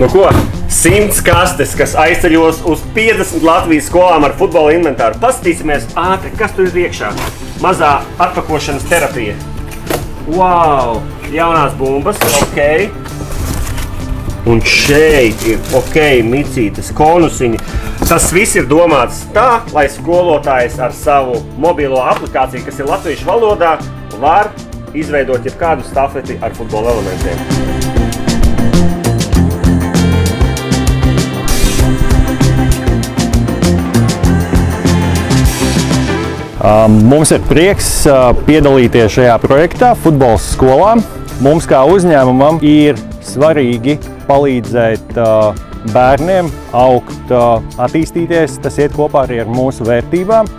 Nu ko? 100 kastes, kas aizceļos uz 50 Latvijas skolām ar futbola inventāru. Paskatīsimies ātri, kas tur ir iekšā. Mazā atpakošanas terapija. Wow! Jaunās bumbas, ok. Un šeit ir ok, micītes, konusiņi. Tas viss ir domāts tā, lai skolotājs ar savu mobilo aplikāciju, kas ir latviešu valodā, var izveidot jebkādu stafeti ar futbola elementiem. Mums ir prieks piedalīties šajā projektā futbols skolā. Mums kā uzņēmumam ir svarīgi palīdzēt bērniem augt, attīstīties. Tas iet kopā arī ar mūsu vērtībām.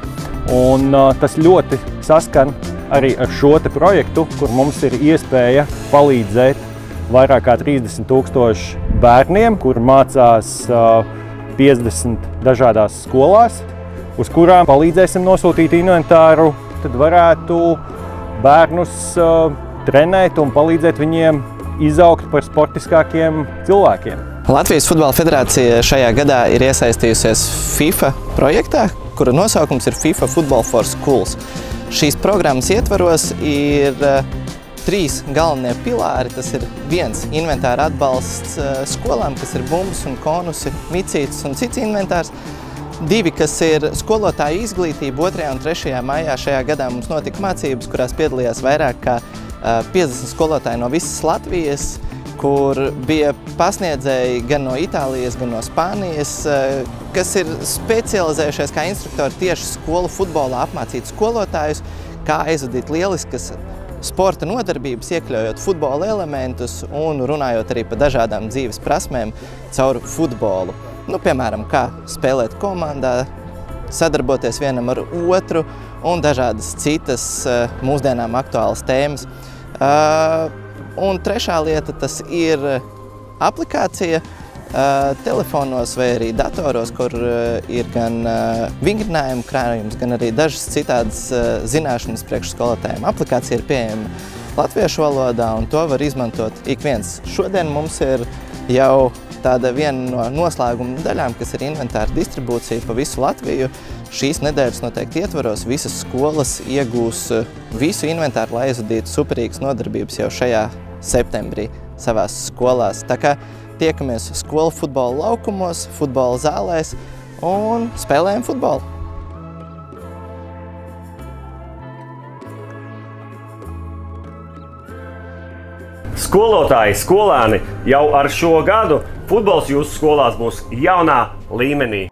Un tas ļoti saskan arī ar šo projektu, kur mums ir iespēja palīdzēt vairāk kā 30 000 bērniem, kur mācās 50 dažādās skolās, uz kurām palīdzēsim nosūtīt inventāru, tad varētu bērnus trenēt un palīdzēt viņiem izaugt par sportiskākiem cilvēkiem. Latvijas Futbola Federācija šajā gadā ir iesaistījusies FIFA projektā, kura nosaukums ir FIFA Football for Schools. Šīs programmas ietvaros ir 3 galvenie pilāri. Tas ir 1 inventāra atbalsts skolām, kas ir bumbas un konusi, micītes un cits inventārs. 2, kas ir skolotāju izglītība. 2. un 3. maijā šajā gadā mums notika mācības, kurās piedalījās vairāk kā 50 skolotāji no visas Latvijas, kur bija pasniedzēji gan no Itālijas, gan no Spānijas, kas ir specializējušies kā instruktori tieši skolu futbolā apmācīt skolotājus, kā aizvadīt lieliskas sporta nodarbības, iekļaujot futbola elementus un runājot arī par dažādām dzīves prasmēm caur futbolu. Nu, piemēram, kā spēlēt komandā, sadarboties vienam ar otru un dažādas citas mūsdienām aktuālas tēmas. Un 3. lieta, tas ir aplikācija telefonos vai arī datoros, kur ir gan vingrinājumu krājums, gan arī dažas citādas zināšanas priekšskolotājiem. Aplikācija ir pieejama latviešu valodā un to var izmantot ik viens. Šodien mums ir jau tāda viena no noslēguma daļām, kas ir inventāra distribūcija pa visu Latviju. Šīs nedēļas noteikti ietvaros visas skolas iegūs visu inventāru, lai aizvadītu superīgas nodarbības jau šajā septembrī savās skolās. Tā kā tiekamies skolu futbola laukumos, futbola zālēs un spēlējam futbolu. Skolotāji, skolēni, jau ar šo gadu futbols jūsu skolās būs jaunā līmenī.